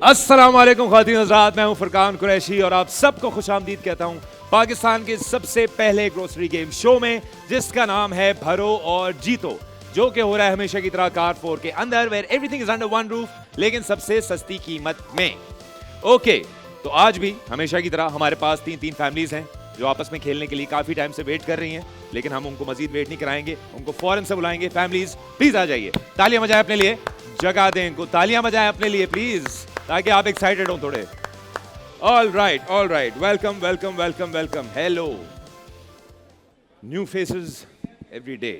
अस्सलाम वालेकुम ख़वातीन हज़रात, मैं हूं फुरकान कुरैशी और आप सबको खुशामदीद कहता हूं पाकिस्तान के सबसे पहले ग्रोसरी गेम शो में, जिसका नाम है भरो और जीतो, जो कि हो रहा है हमेशा की तरह कार4 के अंदर, where everything is under one roof, लेकिन सबसे सस्ती कीमत में। ओके, तो आज भी हमेशा की तरह हमारे पास तीन फैमिलीज हैं जो आपस में खेलने के लिए काफी टाइम से वेट कर रही हैं, लेकिन हम उनको मजीद वेट नहीं कराएंगे, उनको फौरन से बुलाएंगे। फैमिलीज प्लीज आ जाइए, तालियां बजाएं अपने लिए, जगा दें इनको, तालियां बजाएं अपने लिए प्लीज, ताकि आप एक्साइटेड हो थोड़े। All right, welcome welcome welcome welcome, hello, new faces every day.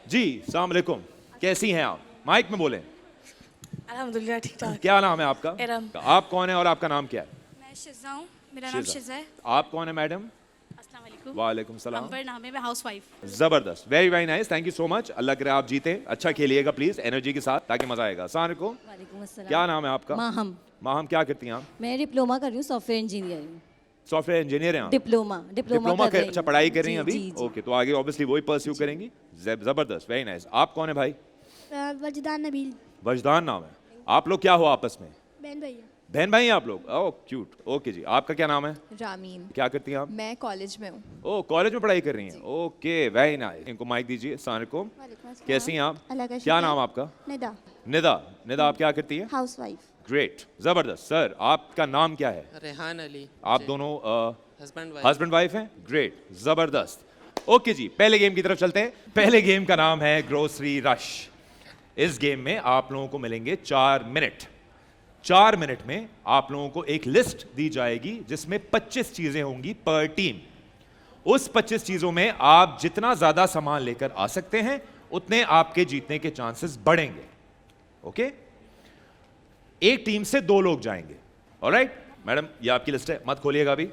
जी अस्सलाम वालेकुम, कैसी हैं आप? माइक में बोलें। अल्हम्दुलिल्लाह ठीक ठाक। क्या नाम है आपका? इरम। आप कौन है और आपका नाम क्या है? मैं शिज़ा हूँ, मेरा नाम शिज़ा है। आप कौन है मैडम? अस्सलाम वालेकुम। वालेकुम सलाम। अंबर नाम है, मैं हाउसवाइफ। जबरदस्त, very very nice, thank you so much. Allah करे आप जीते, अच्छा खेलिएगा प्लीज एनर्जी के साथ, ताकि मजा आएगा। अस्सलाम वालेकुम। वालेकुम अस्सलाम। क्या नाम है आपका? माहम। माहम, क्या करती हैं आप? मैं डिप्लोमा कर रही हूँ सॉफ्टवेयर इंजीनियरिंग। सॉफ्टवेयर इंजीनियर हैं आप? डिप्लोमा कर, अच्छा पढ़ाई कर रही हैं जी, अभी? जी, जी। ओके, तो आगे ऑब्वियसली वही परस्यू करेंगी। जबरदस्त, वेरी नाइस। आप कौन है भाई? वजदान नबील। वजदान नाम है। आप लोग क्या हो आपस में? बहन भैया। बहन भाई हैं आप लोग? ओह क्यूट। ओके जी, आपका क्या नाम है? रामीन। क्या करती हैं आप? मैं कॉलेज में हूँ। ओह, कॉलेज में पढ़ाई कर रही हैं? Okay, very nice. इनको माइक दीजिए। अस्सलाम वालेकुम, कैसी हैं आप? अल्लाह का क्या शुक्र। नाम आपका? निदा। निदा, आप क्या करती हैं? हाउसवाइफ। ग्रेट, जबरदस्त। सर, आपका नाम क्या है? रेहान अली। आप दोनों हस्बैंड हस्बैंड वाइफ हैं? ग्रेट, जबरदस्त। ओके जी, पहले गेम की तरफ चलते हैं। पहले गेम का नाम है ग्रोसरी रश। इस गेम में आप लोगों को मिलेंगे 4 मिनट। 4 मिनट में आप लोगों को एक लिस्ट दी जाएगी जिसमें 25 चीजें होंगी पर टीम। उस 25 चीजों में आप जितना ज्यादा सामान लेकर आ सकते हैं, उतने आपके जीतने के चांसेस बढ़ेंगे। ओके, एक टीम से 2 लोग जाएंगे। ऑलराइट मैडम, ये आपकी लिस्ट है, मत खोलिएगा अभी।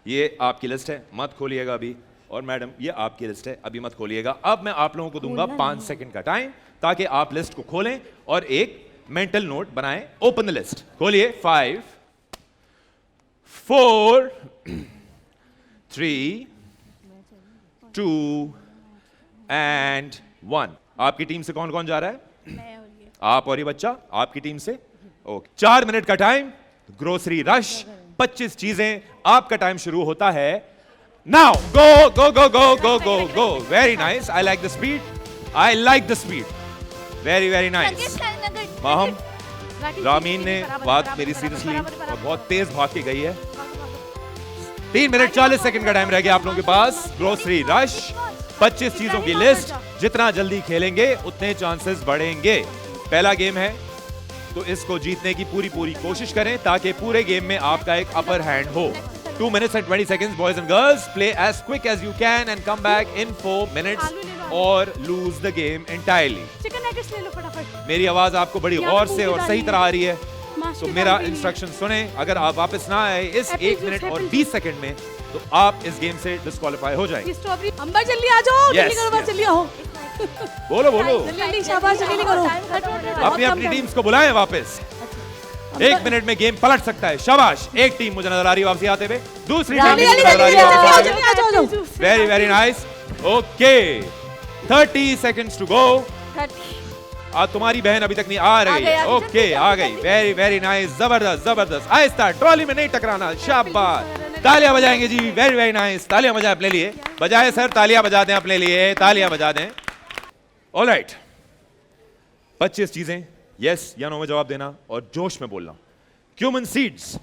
ये आपकी लिस्ट है, मत खोलिएगा अभी। और मैडम, ये आपकी लिस्ट है, अभी मत खोलिएगा। अब मैं आप लोगों को दूंगा 5 सेकंड का टाइम, ताकि आप लिस्ट को खोलें और एक मेंटल नोट बनाएं। ओपन द लिस्ट, खोलिए। 5 4 3 2 एंड 1। आपकी टीम से कौन कौन जा रहा है? मैं और ये। आप और ये बच्चा आपकी टीम से। ओके, 4 मिनट का टाइम, ग्रोसरी रश, 25 चीजें। आपका टाइम शुरू होता है now. Go go go go go go go. Very nice, I like the speed, I like the speed, very very nice. Maham, Ramin ने बात मेरी सीरियसली और बहुत तेज भाग के गई है। 3 मिनट 40 सेकंड का टाइम रह गया आप लोगों के पास। ग्रोसरी रश, 25 चीजों की लिस्ट, जितना जल्दी खेलेंगे उतने चांसेस बढ़ेंगे। पहला गेम है, तो इसको जीतने की पूरी कोशिश करें, ताकि पूरे गेम में आपका एक अपर हैंड हो। 2 minutes and 20 seconds, boys and girls. Play as quick as you can and come back in 4 minutes or lose the game entirely. Chicken nuggets ले लो फटाफट। मेरी आवाज आपको बड़ी गौर से और सही तरह आ रही है, माश तो की मेरा दाल भी इंस्ट्रक्शन सुने। अगर आप वापस ना आए इस Apple 1 juice, मिनट और apple 20 सेकंड में, तो आप इस गेम से डिस्क्वालीफाई हो जाएंगे। ये स्ट्रॉबेरी। अंबर जल्दी आ जाओ, Yes, जल्दी करो, बस yes. जल्दी आओ। बोलो बोलो, जल्दी शाबाश, जल्दी करो। अपनी अपनी टीम्स को बुलाएं वापस। 1 मिनट में गेम पलट सकता है। शाबाश, एक टीम मुझे नजर आ रही है वापसी आते हुए, दूसरी टीम मुझे नजर आ रही है वापस आते हुए। Very very nice. Okay, 30 seconds to go. तुम्हारी बहन अभी तक नहीं आ रही है। ओके, आ गई, वेरी वेरी नाइस, जबरदस्त जबरदस्त। आहिस्ता, ट्रॉली में नहीं टकराना। शाबाश, तालियां बजाएंगे जी, वेरी वेरी नाइस। तालियां बजाएं अपने लिए, बजाएं सर, तालियां बजा दें अपने लिए, तालियां बजा दें। ऑलराइट, 25 चीजें, यस या नो में जवाब देना और जोश में बोलना। क्यूमन सीड्स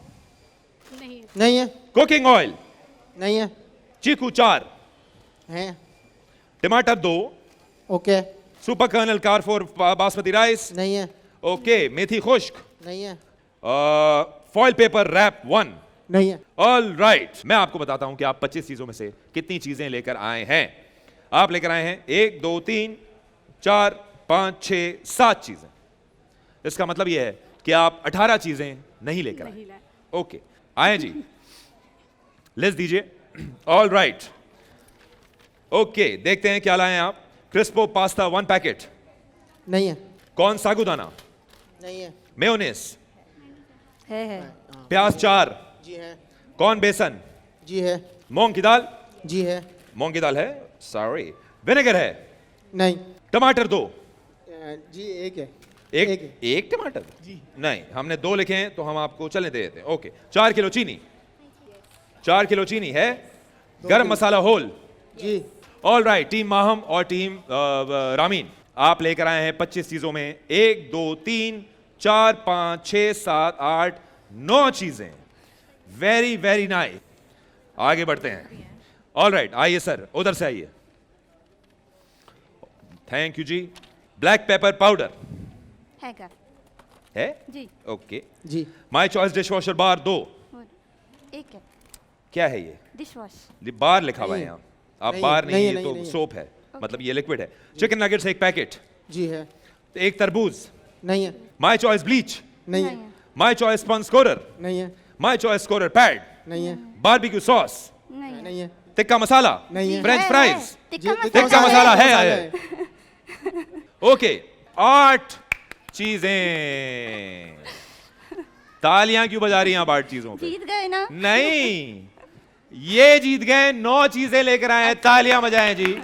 नहीं है। कुकिंग ऑयल नहीं है। चीकू 4, हैं। टमाटर 2, ओके। सुपर कर्नल कार4 बासमती राइस, नहीं है। ओके, मेथी खुश्क, नहीं है। Foil paper wrap 1। नहीं है। ऑल राइट, मैं आपको बताता हूं कि आप 25 चीजों में से कितनी चीजें लेकर आए हैं। आप लेकर आए हैं 1 2 3 4 5 6 7 चीजें। इसका मतलब यह है कि आप 18 चीजें नहीं लेकर आए। ओके, आए जी, लिस्ट दीजिए। ऑल राइट, ओके, देखते हैं क्या लाए आप। क्रिस्पो पास्ता 1 पैकेट। नहीं है। कॉर्न सागुदाना। नहीं है। मेयोनेज। है। प्याज 4। जी है। कॉर्न बेसन। जी है। मूंग की दाल। जी है। मूंग की दाल है, सॉरी। विनेगर है। नहीं। टमाटर 2। जी एक है। एक टमाटर नहीं, हमने 2 लिखे हैं तो हम आपको चलने दे देते हैं। ओके, 4 किलो चीनी, 4 किलो चीनी है। गरम मसाला होल। जी। ऑल राइट, टीम माहम और टीम रामीन, आप लेकर आए हैं 25 चीजों में 1 2 3 4 5 6 7 8 9 चीजें। Very very nice. आगे बढ़ते हैं। ऑल राइट, आइए सर, उधर से आइए। थैंक यू जी। ब्लैक पेपर पाउडर है क्या? है जी। ओके जी। My choice dish washer bar 2। एक है क्या है ये? Dish wash. बार लिखा हुआ है यहाँ। आप नहीं, बार नहीं, नहीं, ये नहीं, तो नहीं। सोप है, मतलब ये लिक्विड है। Chicken nuggets 1 packet. जी है। एक तरबूज। नहीं है। My choice bleach. नहीं है। My choice sponge scorer. नहीं है। My choice scorer pad. नहीं है। Barbecue sauce. नहीं है। टिक्का मसाला। नहीं है। French fries. टिक्का मसाला है। है। ओके, 8 चीजें। तालियां क्यों बजा रही हैं आप 8 चीजों पे? जीत गए ना? नहीं, ये जीत गए। 9 चीजें लेकर आए हैं। तालियां बजाएं जी।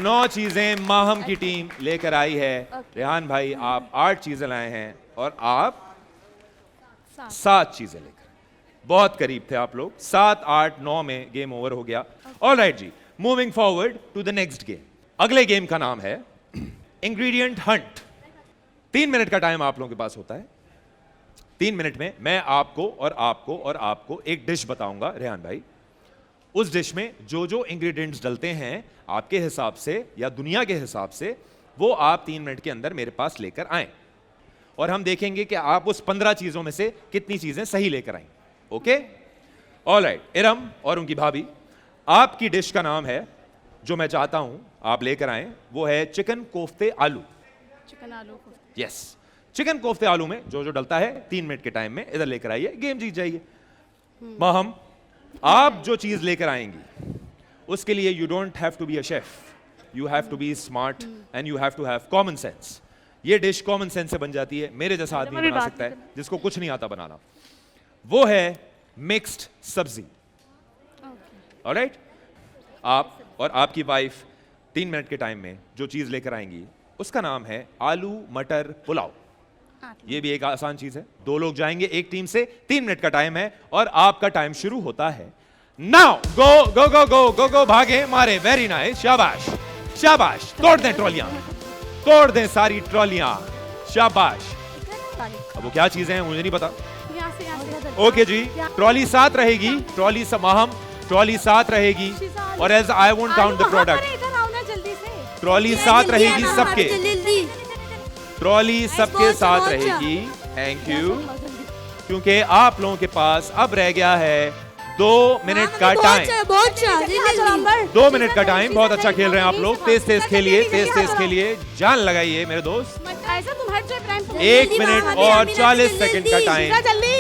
9 चीजें माहम की टीम लेकर आई है। रेहान भाई, आप 8 चीजें लाए हैं और आप 7 चीजें लेकर। बहुत करीब थे आप लोग। 7 8 9 में गेम ओवर हो गया। ऑल राइट जी, moving forward to the next game. अगले गेम का नाम है इंग्रेडिएंट हंट। 3 मिनट का टाइम आप लोगों के पास होता है। 3 मिनट में मैं आपको और आपको और आपको एक डिश बताऊंगा रेहान भाई। उस डिश में जो जो इंग्रेडिएंट्स डलते हैं आपके हिसाब से या दुनिया के हिसाब से, वो आप 3 मिनट के अंदर मेरे पास लेकर आए और हम देखेंगे कि आप उस 15 चीजों में से कितनी चीजें सही लेकर आई। Okay, all right. इरम और उनकी भाभी, आपकी डिश का नाम है, जो मैं चाहता हूं आप लेकर आए, वो है चिकन कोफ्ते आलू। चिकन आलू को। यस, चिकन कोफ्ते आलू में जो जो डलता है 3 मिनट के टाइम में इधर लेकर आइए, गेम जीत जाइए। माहम, आप जो चीज लेकर आएंगी उसके लिए you don't have to be a chef, you have to be smart and you have to have common sense. ये डिश कॉमन सेंस से बन जाती है, मेरे जैसा आदमी बना सकता है जिसको कुछ नहीं आता बनाना। वो है मिक्स्ड सब्जी। ऑलराइट, आप और आपकी वाइफ 3 मिनट के टाइम में जो चीज लेकर आएंगी उसका नाम है आलू मटर पुलाव। ये भी एक आसान चीज है। 2 लोग जाएंगे एक टीम से। 3 मिनट का टाइम है और आपका टाइम शुरू होता है नाउ। गो गो गो गो गो गो, भागे मारे। वेरी नाइस, शाबाश शाबाश। तोड़ दें ट्रॉलियां, तोड़ दें सारी ट्रॉलियां। शाबाश। अब वो क्या चीजें हैं मुझे नहीं पता। यहाँ से ओके जी, ट्रॉली 7 रहेगी। ट्रॉली माहम, ट्रॉली 7 रहेगी और as I won't count the product. इधर आओ ना जल्दी से। ट्रॉली 7 रहेगी सबके। ट्रॉली सबके साथ रहेगी। Thank you. क्योंकि आप लोगों के पास अब रह गया है 2 मिनट का टाइम। 2 मिनट का टाइम। बहुत अच्छा खेल रहे हैं आप लोग। तेज तेज खेलिए, तेज तेज खेलिए, जान लगाइए मेरे दोस्त। ऐसा तुम हट जाए प्राइम। 1 मिनट और 40 सेकंड का टाइम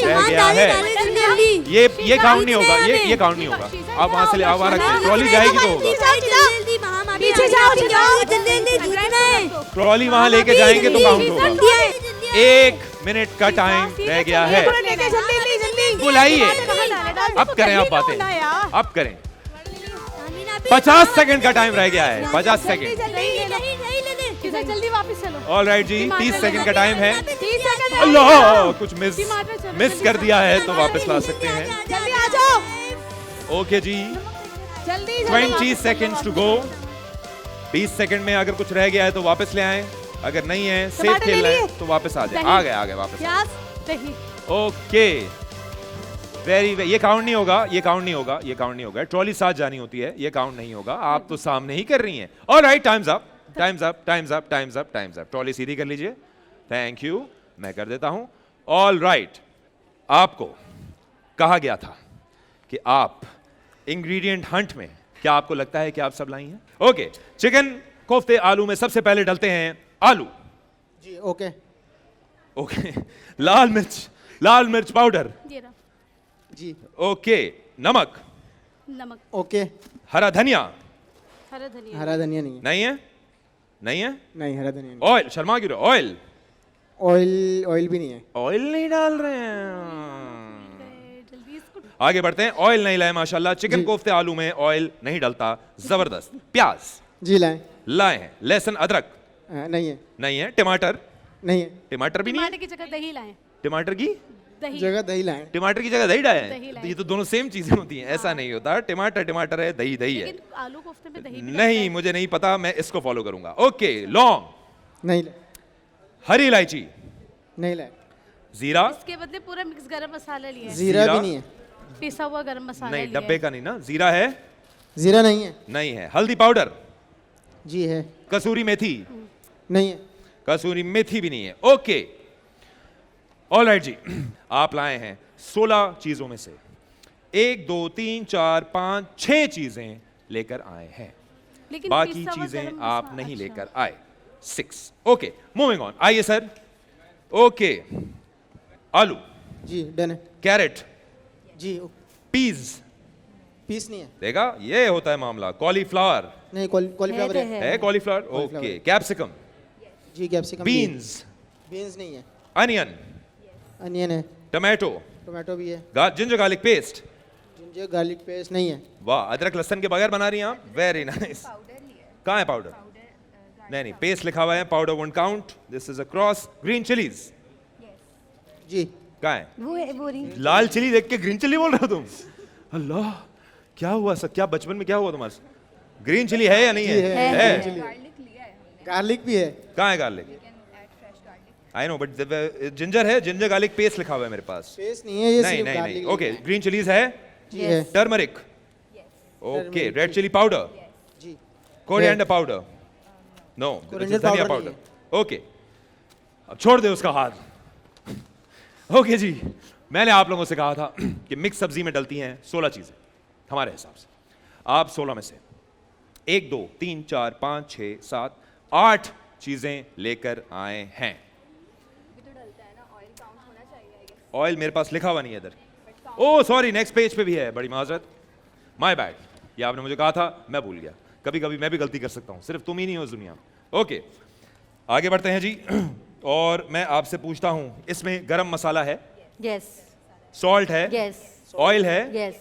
रह गया है। ये काउंट नहीं होगा, ये काउंट नहीं होगा। आप वहां से आवाज रखिए, ट्रॉली जाएगी तो होगा। पीछे जाओ, जल्दी। ट्रॉली वहां लेके जाएंगे तो काउंट होगा। 1 मिनट का टाइम रह गया है। बुलाइए, अब करें आप बातें, अब करें। 50 सेकंड का टाइम रह गया है। 50 सेकंड। जल्दी वापस चलो। ऑल राइट जी, 30 सेकंड का टाइम है। 30 सेकंड। अल्लाह, कुछ मिस कर दिया है तो वापस ला सकते हैं। जल्दी आ जाओ। ओके जी, जल्दी 20 सेकंड्स टू गो। 20 सेकंड में अगर कुछ रह गया है तो वापस ले आए, अगर नहीं है सेफ खेलना है तो वापस आ जाए। आ गए वापस। दही। ओके, ये काउंट नहीं होगा, ये काउंट नहीं होगा, ये काउंट नहीं होगा। ट्रॉली साथ जानी होती है, ये काउंट नहीं होगा। आप तो सामने ही कर रही हैं। Alright, times up, times up, times up, times up, times up. Trolley सीधी कर लीजिए। थैंक यू, मैं कर देता हूं। ऑल राइट, आपको कहा गया था कि आप इंग्रेडिएंट हंट में, क्या आपको लगता है कि आप सब लाई हैं? ओके, चिकन कोफ्ते आलू में सबसे पहले डलते हैं आलू। जी ओके। ओके, लाल मिर्च पाउडर। जी ओके, नमक। ओके। हरा धनिया। हरा धनिया नहीं है। नहीं है, नहीं है। नहीं, हरा धनिया नहीं। ऑयल, शर्मा क्यों रहे? ऑयल ऑयल भी नहीं है। ऑयल नहीं डाल रहे हैं। आगे बढ़ते हैं। ऑयल नहीं लाए माशाल्लाह। चिकन कोफ्ते आलू में ऑयल नहीं डलता। जबरदस्त। प्याज जी लाए हैं। लहसुन अदरक नहीं है। नहीं है। टमाटर नहीं है। टमाटर भी नहीं है? टमाटर की जगह दही लाएं। टमाटर की दही। जगह दही लाएं। टमाटर की जगह दही डाले दही हैं? लाए। तो ये तो दोनों सेम चीजें होती हैं, ऐसा नहीं होता। टमाटर टमाटर है, दही दही है। लेकिन आलू कोफ्ते में दही भी नहीं, मुझे नहीं पता, मैं इसको फॉलो करूंगा। ओके, लौंग, नहीं लाए। हरी इलायची, नहीं लाए। जीरा, इसके बदले पूरा मिक्स गरम मसाला लिया है। जीरा जीरा? भी नहीं है। पिसा हुआ गरम मसाला नहीं, लिया डब्बे है। का नहीं ना। जीरा है? जीरा नहीं है। नहीं है। हल्दी पाउडर, जी है। कसूरी मेथी, नहीं है। कसूरी मेथी भी नहीं है। ओके, ऑलराइट जी, आप लाए हैं 16 चीजों में से 1 2 3 4 5 6 चीजें लेकर आए हैं, लेकिन बाकी पिसा हुआ चीजें गरम आप मसाला- नहीं अच्छा। लेकर आए। 6। Okay, moving on. आइए सर। ओके, आलू, जी डन है। कैरेट, जी पीज, पीस नहीं है। देखा, ये होता है मामला। कॉलीफ्लावर नहीं, कॉलीफ्लावर है है। तो है? Cauliflower, Cauliflower। ओके। कैप्सिकम, जी कैप्सिकम। बीन्स, बीन्स नहीं है। अनियन, अनियन है। टमाटो, टोमेटो भी है। Ginger garlic paste. Ginger garlic paste नहीं है। वाह, अदरक लहसुन के बगैर बना रही हैं आप। Very nice. कहाँ है पाउडर? नहीं, पेस्ट लिखा हुआ है, powder won't count, this is a cross. Green chillies जी कहाँ है? वो है वो रही। लाल चिली देख के ग्रीन चिली बोल रहे हो तुम? अल्लाह, क्या हुआ सर? क्या बचपन में क्या हुआ तुम्हारे साथ? ग्रीन चिली है या नहीं जी है? है। है। चिली। गार्लिक भी है। कहाँ है garlic? I know, but ginger है, जिंजर गार्लिक पेस्ट लिखा हुआ है मेरे पास। पेस्ट नहीं है, ये नहीं सिर्फ नहीं नहीं। गार्लिक ओके, ग्रीन चिलीज है, जी है। Turmeric, okay, Turmeric, red chilli powder, जी कोरिएंडर पाउडर, नो, Coriander धनिया powder नहीं पाउडर। ओके, अब छोड़ दे उसका हाथ। ओके जी, मैंने आप लोगों से कहा था कि मिक्स सब्जी में डलती हैं 16 चीजें हमारे हिसाब से। आप 16 में से 1 2 3 4 5 6 7 8 चीजें लेकर आए हैं। ऑयल मेरे पास लिखा हुआ नहीं है इधर। ओ सॉरी, नेक्स्ट पेज पे भी है, बड़ी माजरत, माय बैड। ये आपने मुझे कहा था, मैं भूल गया। कभी कभी मैं भी गलती कर सकता हूं, सिर्फ तुम ही नहीं हो इस दुनिया में। ओके, आगे बढ़ते हैं जी। और मैं आपसे पूछता हूं, इसमें गरम मसाला है, यस सॉल्ट है, यस ऑयल है। Yes.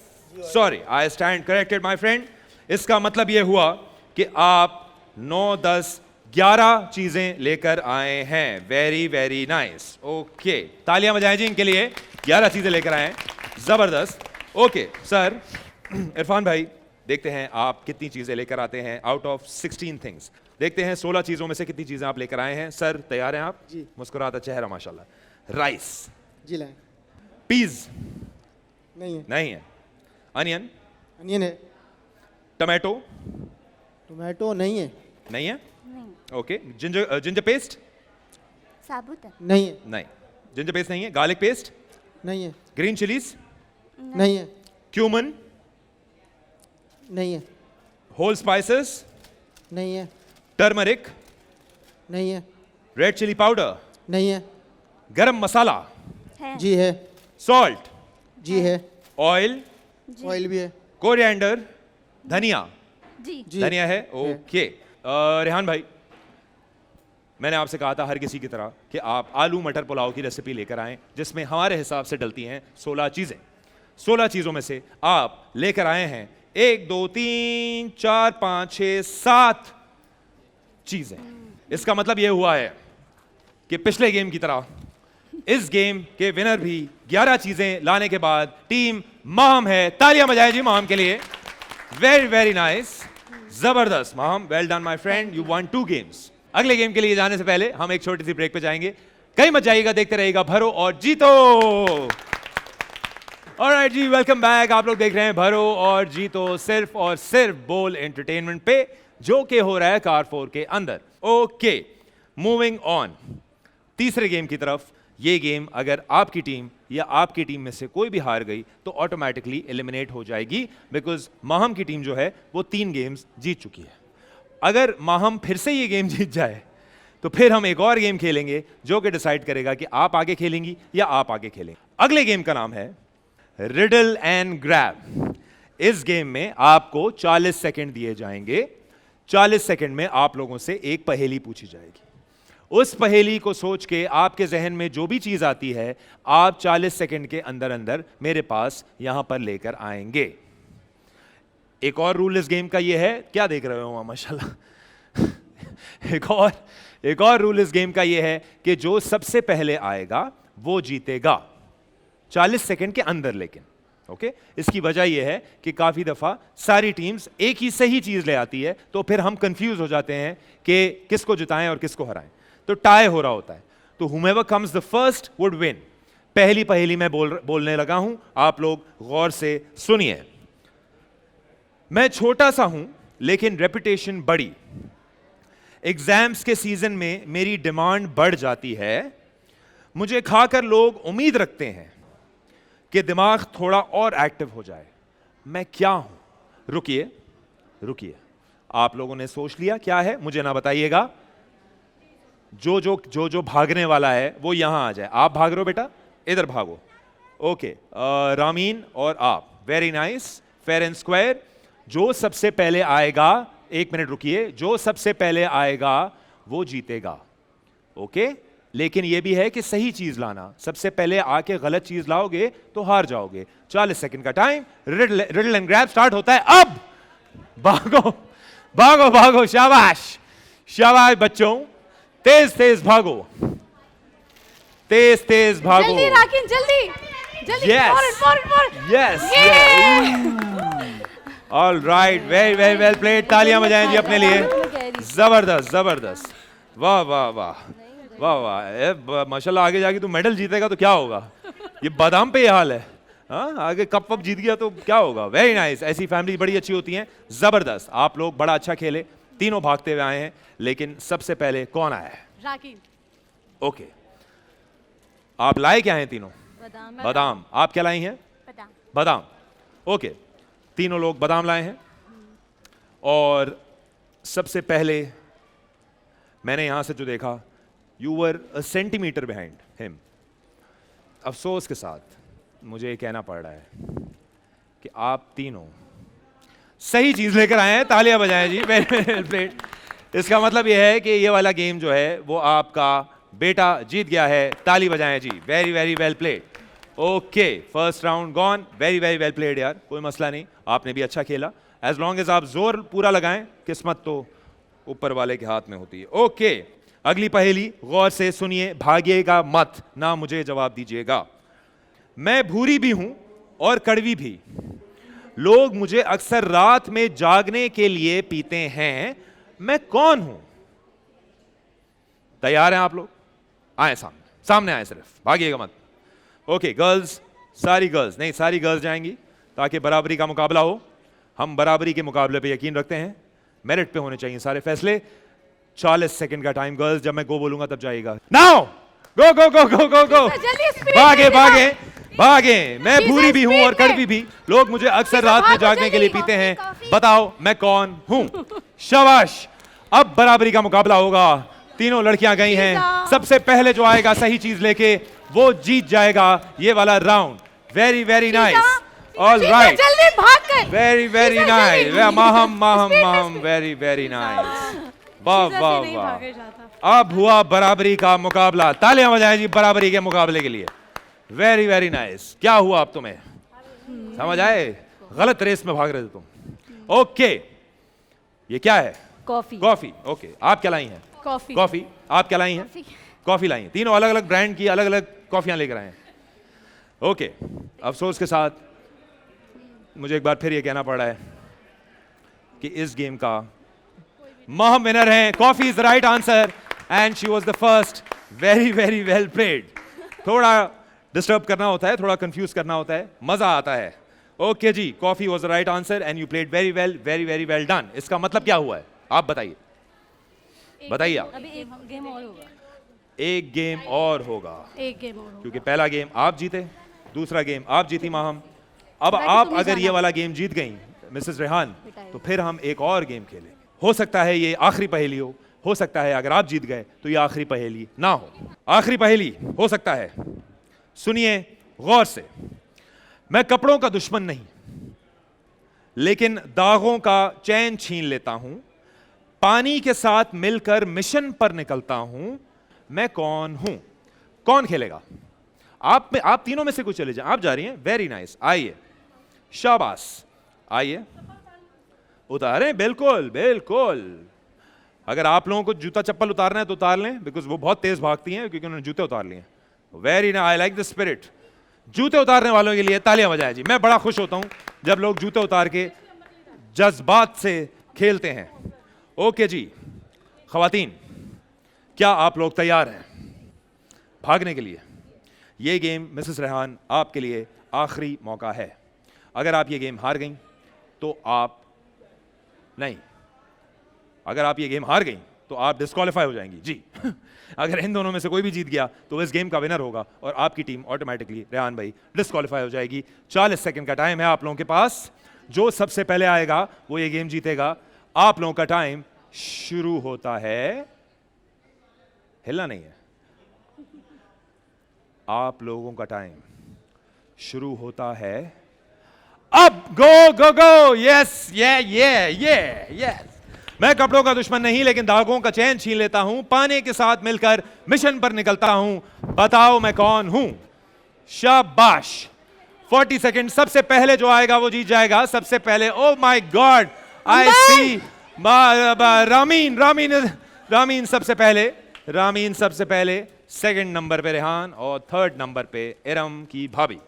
Sorry, I stand corrected my friend. इसका मतलब यह हुआ कि आप 9 10 11 चीजें लेकर आए हैं। Very very nice. ओके, तालियां बजाएं जी इनके लिए, 11 चीजें लेकर आए हैं, जबरदस्त। ओके सर, इरफान भाई, देखते हैं आप कितनी चीजें लेकर आते हैं आउट ऑफ 16 थिंग्स। देखते हैं 16 चीजों में से कितनी चीजें आप लेकर आए हैं। सर तैयार हैं आप? जी। मुस्कुराता चेहरा माशाल्लाह। राइस, जी लाए। पीज नहीं है। नहीं है, अनियन, अनियन है। टमाटो टोमेटो नहीं है। नहीं है, ओके। जिंजर पेस्ट साबुत है। नहीं है। नहीं, जिंजर पेस्ट नहीं है। गार्लिक पेस्ट, नहीं है। ग्रीन चिलीज, नहीं है। क्यूमन, नहीं है। होल स्पाइसेस, नहीं है। टर्मरिक, नहीं है। रेड चिली पाउडर, नहीं है। गरम मसाला, है। जी है। सॉल्ट, जी है। ऑयल, ऑयल भी है। कोरिएंडर, धनिया, जी जी धनिया है, ओके। रेहान भाई, मैंने आपसे कहा था हर किसी की तरह कि आप आलू मटर पुलाव की रेसिपी लेकर आएं, जिसमें हमारे हिसाब से डलती हैं 16 चीजें। 16 चीजों में से आप लेकर आए हैं 1 2 3 4 5 6 7 चीजें। इसका मतलब यह हुआ है कि पिछले गेम की तरह इस गेम के विनर भी 11 चीजें लाने के बाद टीम माहम है। तालियां बजाएं जी माहम के लिए। वेरी वेरी नाइस, जबरदस्त Maham, well done my friend, you one 2 games. अगले गेम के लिए जाने से पहले हम एक छोटी सी ब्रेक पे जाएंगे। कहीं मत जाइएगा, देखते रहिएगा भरो और जीतो। ऑलराइट जी, वेलकम बैक। आप लोग देख रहे हैं भरो और जीतो, सिर्फ और सिर्फ बोल एंटरटेनमेंट पे, जो कि हो रहा है कार4 के अंदर। ओके, मूविंग ऑन तीसरे गेम की तरफ। ये गेम अगर आपकी टीम या आपकी टीम में से कोई भी हार गई तो ऑटोमेटिकली एलिमिनेट हो जाएगी, बिकॉज माहम की टीम जो है वो 3 गेम्स जीत चुकी है। अगर माहम फिर से ये गेम जीत जाए तो फिर हम एक और गेम खेलेंगे जो कि डिसाइड करेगा कि आप आगे खेलेंगी या आप आगे खेलेंगे। अगले गेम का नाम है रिडल एंड ग्रैब। इस गेम में आपको 40 सेकंड दिए जाएंगे। 40 सेकंड में आप लोगों से एक पहेली पूछी जाएगी। उस पहेली को सोच के आपके जहन में जो भी चीज आती है, आप 40 सेकंड के अंदर अंदर मेरे पास यहां पर लेकर आएंगे। एक और रूल इस गेम का ये है, क्या देख रहे हो माशाल्लाह। एक और रूल इस गेम का यह है कि जो सबसे पहले आएगा वो जीतेगा, 40 सेकंड के अंदर। लेकिन ओके, इसकी वजह यह है कि काफी दफा सारी टीम्स एक ही सही चीज ले आती है, तो फिर हम कंफ्यूज हो जाते हैं कि किसको जिताएं और किसको हराएं, तो टाई हो रहा होता है। तो whomever comes the first would win। पहली पहेली मैं बोलने लगा हूं, आप लोग गौर से सुनिए। मैं छोटा सा हूं लेकिन रेपुटेशन बड़ी, एग्जाम्स के सीजन में मेरी डिमांड बढ़ जाती है, मुझे खाकर लोग उम्मीद रखते हैं कि दिमाग थोड़ा और एक्टिव हो जाए। मैं क्या हूं? रुकिए रुकिए, आप लोगों ने सोच लिया क्या है? मुझे ना बताइएगा। जो भागने वाला है वो यहां आ जाए। आप भाग रहे हो बेटा, इधर भागो। ओके, रामीन और आप, very nice, fair and square. जो सबसे पहले आएगा, 1 मिनट रुकिए, जो सबसे पहले आएगा वो जीतेगा। ओके, लेकिन यह भी है कि सही चीज लाना, सबसे पहले आके गलत चीज लाओगे तो हार जाओगे। 40 सेकंड का time, riddle and grab start होता है अब। भागो भागो भागो, शाबाश शाबाश बच्चों, तेज तेज भागो, तेज तेज भागो। जल्दी राकिन, जल्दी जल्दी, Yes. Forward yes, all right, very very well played. तालियां बजाएं जी अपने लिए, जबरदस्त जबरदस्त, वाह वाह वाह वाह वाह। माशाल्लाह, आगे जाके तू मेडल जीतेगा तो क्या होगा? ये बादाम पे ये हाल है, हाँ? आगे कप वप जीत गया तो क्या होगा? वेरी नाइस, ऐसी फैमिली बड़ी अच्छी होती है। जबरदस्त, आप लोग बड़ा अच्छा खेले, तीनों भागते हुए आए हैं। लेकिन सबसे पहले कौन आया है? राकिन। ओके, आप लाए क्या हैं तीनों? बादाम। आप क्या लाई हैं? बादाम। बादाम। ओके, तीनों लोग बादाम लाए हैं। और सबसे पहले मैंने यहां से जो देखा, you were a centimetre behind him. अफसोस के साथ मुझे कहना पड़ रहा है कि आप तीनों सही चीज लेकर आए हैं। तालियां बजाएं जी, वेरी वेल प्लेड। इसका मतलब यह है कि ये वाला गेम जो है वो आपका बेटा जीत गया है। ताली बजाएं जी, very very well played. Okay, first round gone, very very well played यार, कोई मसला नहीं, आपने भी अच्छा खेला। एज लॉन्ग एज आप जोर पूरा लगाएं, किस्मत तो ऊपर वाले के हाथ में होती है। ओके, अगली पहेली गौर से सुनिए, भागिएगा मत, ना मुझे जवाब दीजिएगा। मैं भूरी भी हूं और कड़वी भी, लोग मुझे अक्सर रात में जागने के लिए पीते हैं, मैं कौन हूं? तैयार हैं आप लोग? आए सामने, सामने आए, सिर्फ भागिएगा मत। ओके गर्ल्स, सारी गर्ल्स नहीं, सारी गर्ल्स जाएंगी ताकि बराबरी का मुकाबला हो। हम बराबरी के मुकाबले पे यकीन रखते हैं, मेरिट पे होने चाहिए सारे फैसले। 40 सेकंड का टाइम गर्ल्स, जब मैं गो बोलूंगा तब जाएगा। नाउ गो गो गो गो गो गो, भागे भागे भागे। मैं भूरी भी हूं और कड़वी भी, लोग मुझे अक्सर रात में जागने के लिए पीते हैं, बताओ मैं कौन हूं? शाबाश, अब बराबरी का मुकाबला होगा। तीनों लड़कियां गई हैं, सबसे पहले जो आएगा सही चीज लेके वो जीत जाएगा ये वाला round. Very very nice, all right, जल्दी भाग कर, very very nice, Maham Maham Maham, very very nice, वाह वाह वाह। अब हुआ बराबरी का मुकाबला, तालियां बजाएं जी बराबरी के मुकाबले के लिए। Very very nice. क्या हुआ अब तुम्हें समझ आए? गलत रेस में भाग रहे थे तुम। ओके, ये क्या है? कॉफी। कॉफी। ओके, आप क्या लाई हैं? कॉफी। कॉफी। आप क्या लाई हैं? कॉफी लाई हैं। तीनों अलग अलग ब्रांड की अलग अलग कॉफियां लेकर आए हैं। ओके, अफसोस के साथ मुझे एक बार फिर ये कहना पड़ रहा है कि इस गेम का महम विनर है coffee is the right answer and she was the first. Very very well played. थोड़ा डिस्टर्ब करना होता है, थोड़ा कंफ्यूज करना होता है, मजा आता है। ओके जी, coffee was the right answer and you played very well, very very well done. इसका मतलब क्या हुआ है आप बताइए, बताइए आप। अभी एक गेम और होगा। एक गेम और होगा, एक गेम और होगा। क्योंकि पहला गेम आप जीते, दूसरा गेम आप जीती माहम। अब बाकी आप तुम ही अगर ये जाना। वाला गेम जीत गई मिसेस रेहान, तो फिर हम एक और गेम खेलेंगे। हो सकता है ये आखिरी पहेली हो सकता है अगर आप जीत गए तो ये आखिरी पहेली ना हो। आखिरी पहेली हो सकता है, सुनिए गौर से। मैं कपड़ों का दुश्मन नहीं, लेकिन दागों का चैन छीन लेता हूं, पानी के साथ मिलकर मिशन पर निकलता हूं, मैं कौन हूं? कौन खेलेगा? आप तीनों में से कुछ चले जाएं। आप जा रही हैं, वेरी नाइस, आइए, शाबाश, आइए, उतारें, बिल्कुल बिल्कुल। अगर आप लोगों को जूता चप्पल उतारना है तो उतार लें, बिकॉज वो बहुत तेज भागती हैं क्योंकि उन्होंने जूते उतार लिए। Very nice, I like the spirit. जूते उतारने वालों के लिए तालियां बजाएं जी। मैं बड़ा खुश होता हूं जब लोग जूते उतार के जज्बात से खेलते हैं। ओके जी, खवातीन, क्या आप लोग तैयार हैं भागने के लिए? ये गेम मिसेस रेहान आपके लिए आखिरी मौका है। अगर आप ये गेम हार गई तो आप नहीं, अगर आप ये गेम हार गई तो आप डिस्क्वालीफाई हो जाएंगी जी। अगर इन दोनों में से कोई भी जीत गया तो इस गेम का विनर होगा और आपकी टीम ऑटोमेटिकली रेहान भाई डिस्क्वालीफाई हो जाएगी। 40 सेकंड का टाइम है आप लोगों के पास। जो सबसे पहले आएगा वो ये गेम जीतेगा। आप लोगों का टाइम शुरू होता है। हिलना नहीं है। आप लोगों का टाइम शुरू होता है अब। गो गो गो, यस, यस। मैं कपड़ों का दुश्मन नहीं, लेकिन धागों का चैन छीन लेता हूं। पानी के साथ मिलकर मिशन पर निकलता हूं। बताओ मैं कौन हूं? शाबाश। 40 सेकंड। सबसे पहले जो आएगा वो जीत जाएगा। सबसे पहले, ओ माय गॉड, आई सी रामीन सबसे पहले। रामीन सबसे पहले। सेकंड नंबर पे रेहान और थर्ड नंबर पे इरम की भाभी।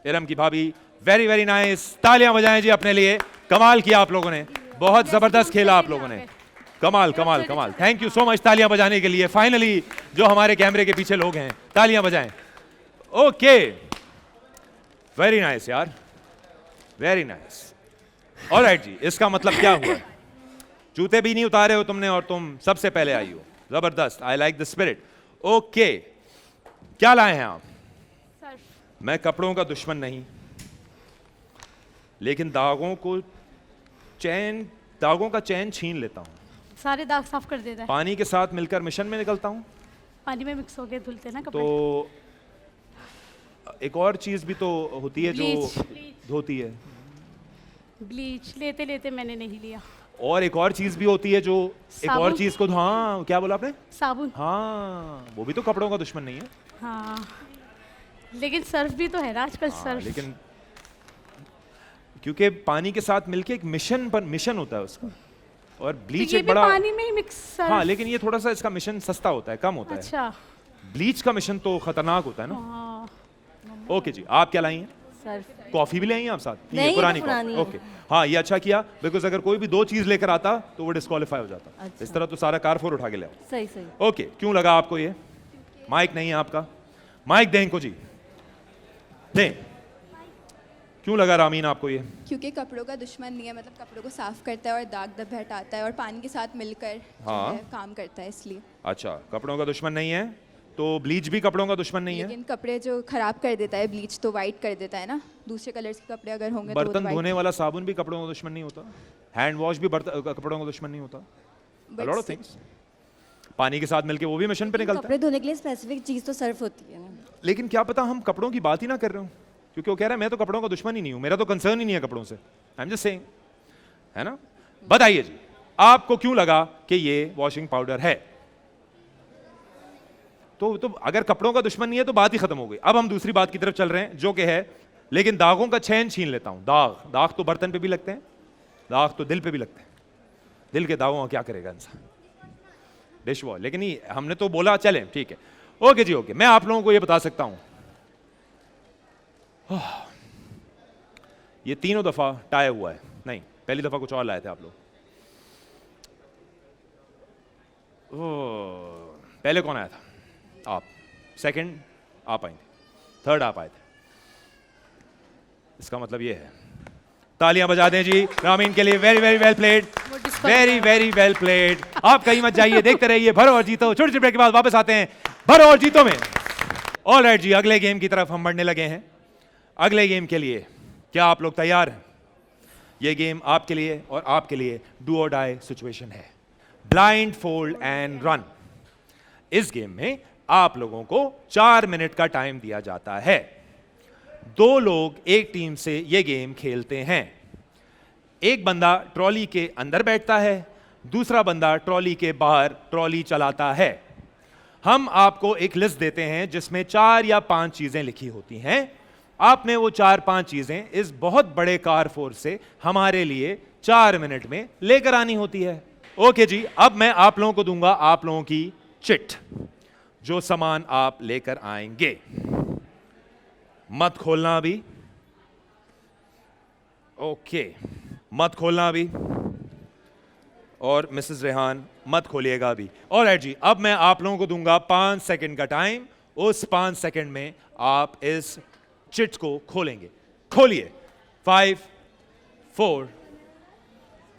इरम की भाभी, वेरी वेरी नाइस। तालियां बजाएं जी अपने लिए। कमाल किया आप लोगों ने, बहुत जबरदस्त खेला आप लोगों ने। कमाल कमाल कमाल। थैंक यू सो मच तालियां बजाने के लिए। फाइनली जो हमारे कैमरे के पीछे लोग हैं, तालियां बजाएं। ओके, वेरी नाइस यार, वेरी नाइस। ऑलराइट जी, इसका मतलब क्या हुआ? जूते भी नहीं उतारे हो तुमने और तुम सबसे पहले आई हो। जबरदस्त, I like the spirit. Okay, क्या लाए हैं आप? सर्फ। मैं कपड़ों का दुश्मन नहीं, लेकिन दागों का चैन छीन लेता हूं। सारे दाग साफ कर देता है। पानी के साथ मिलकर मिशन में निकलता हूं। पानी में मिक्स हो गए, धुलते ना कपड़े। तो एक और चीज भी तो होती है जो ब्लीच। धोती है। ब्लीच लेते लेते मैंने नहीं लिया। और एक और चीज भी होती है जो एक और साबुन? चीज को, हाँ क्या बोला आपने? साबुन। हाँ, वो भी तो कपड़ों का दुश्मन नहीं है। हाँ, लेकिन सर्फ भी तो है ना आजकल। हाँ, सर्फ। लेकिन क्योंकि पानी के साथ मिलके एक मिशन होता है उसका, और तो ब्लीच ये एक भी बड़ा। पानी में ही मिक्स सर्फ। हाँ, लेकिन ये थोड़ा सा इसका मिशन सस्ता होता है, कम होता है। अच्छा। ब्लीच का मिशन तो खतरनाक होता है ना। हाँ। ओके जी, आप क्या लाई हैं? सर्फ। कॉफी भी ले आई हैं आप साथ? नहीं, ये पुरानी ये तो पुरानी कॉफी। है। ओके, हाँ ये अच्छा किया, बिकॉज अगर कोई भी दो चीज लेकर आता तो वो डिस्क्वालीफाई हो जाता। अच्छा। इस तरह तो सारा कारफोर उठा के ले आओ। सही सही। ओके, क्यों लगा आपको ये? माइक नहीं है आपका? माइक दें इनको जी, दें। क्यों लगा रामीन आपको ये? क्योंकि कपड़ों का दुश्मन नहीं है, मतलब कपड़ों को साफ करता है और दाग धब्बे हटाता है और पानी के साथ मिलकर जो हाँ। है काम करता है, इसलिए। अच्छा, कपड़ों का दुश्मन नहीं है तो ब्लीच भी कपड़ों का दुश्मन नहीं है। लेकिन कपड़े जो खराब कर देता है ब्लीच, तो वाइट कर देता है ना। दूसरे कलर्स के कपड़े अगर होंगे तो बर्तन white। धोने वाला साबुन भी कपड़ों का दुश्मन नहीं होता। हैंड वॉश भी कपड़ों का दुश्मन नहीं होता। But lot of things. पानी के साथ मिलके वो भी मिशन पे निकलता है। कपड़े धोने के लिए स्पेसिफिक चीज तो सर्फ होती है ना। लेकिन क्या पता हम कपड़ों की बात ही ना कर रहे हो, क्योंकि वो कह रहा है मैं तो कपड़ों का दुश्मन ही नहीं हूं, मेरा तो कंसर्न ही नहीं है कपड़ों से। आई एम जस्ट सेइंग, है ना? बताइए जी, आपको क्यों लगा कि ये वॉशिंग पाउडर है? तो अगर कपड़ों का दुश्मन नहीं है तो बात ही खत्म हो गई। अब हम दूसरी बात की तरफ चल रहे हैं, जो कि है, लेकिन दागों का चैन छीन लेता हूं। दाग तो बर्तन पे भी लगते हैं, दाग तो दिल पे भी लगते हैं। दिल के दागों का क्या करेगा इंसान? Dish wash. लेकिन ये हमने तो बोला, चलें ठीक है। ओके जी, ओके। मैं आप लोगों को ये बता सकता हूं, ये तीनों दफा टाई हुआ है। नहीं, पहली दफा कुछ और लाए थे आप लोग। पहले कौन आया था? आप। सेकंड आप आए थे, थर्ड आप आए थे। इसका मतलब ये है, तालियां बजा दें जी रामीन के लिए। Very very well played, very very well played. आप कहीं मत जाइए, देखते रहिए भरो और जीतो। छोटे छोटे ब्रेक के बाद वापस आते हैं भरो और जीतो में। ऑलराइट जी, अगले गेम की तरफ हम बढ़ने लगे हैं। अगले गेम के लिए क्या आप लोग तैयार हैं? यह गेम आपके लिए और आपके लिए डू और डाई सिचुएशन है। Blind fold and run. इस गेम में आप लोगों को 4 मिनट का टाइम दिया जाता है। 2 लोग एक टीम से यह गेम खेलते हैं। एक बंदा ट्रॉली के अंदर बैठता है, दूसरा बंदा ट्रॉली के बाहर ट्रॉली चलाता है। हम आपको एक लिस्ट देते हैं जिसमें 4 या 5 चीजें लिखी होती हैं। आपने वो 4-5 चीजें इस बहुत बड़े कारफोर से हमारे लिए 4 मिनट में लेकर आनी होती है। ओके जी, अब मैं आप लोगों को दूंगा आप लोगों की चिट, जो सामान आप लेकर आएंगे। मत खोलना अभी, ओके, मत खोलना अभी, और मिसेस रेहान मत खोलिएगा अभी। ऑलराइट जी, अब मैं आप लोगों को दूंगा 5 सेकंड का टाइम। उस 5 सेकंड में आप इस चिट को खोलेंगे। खोलिए। 5 4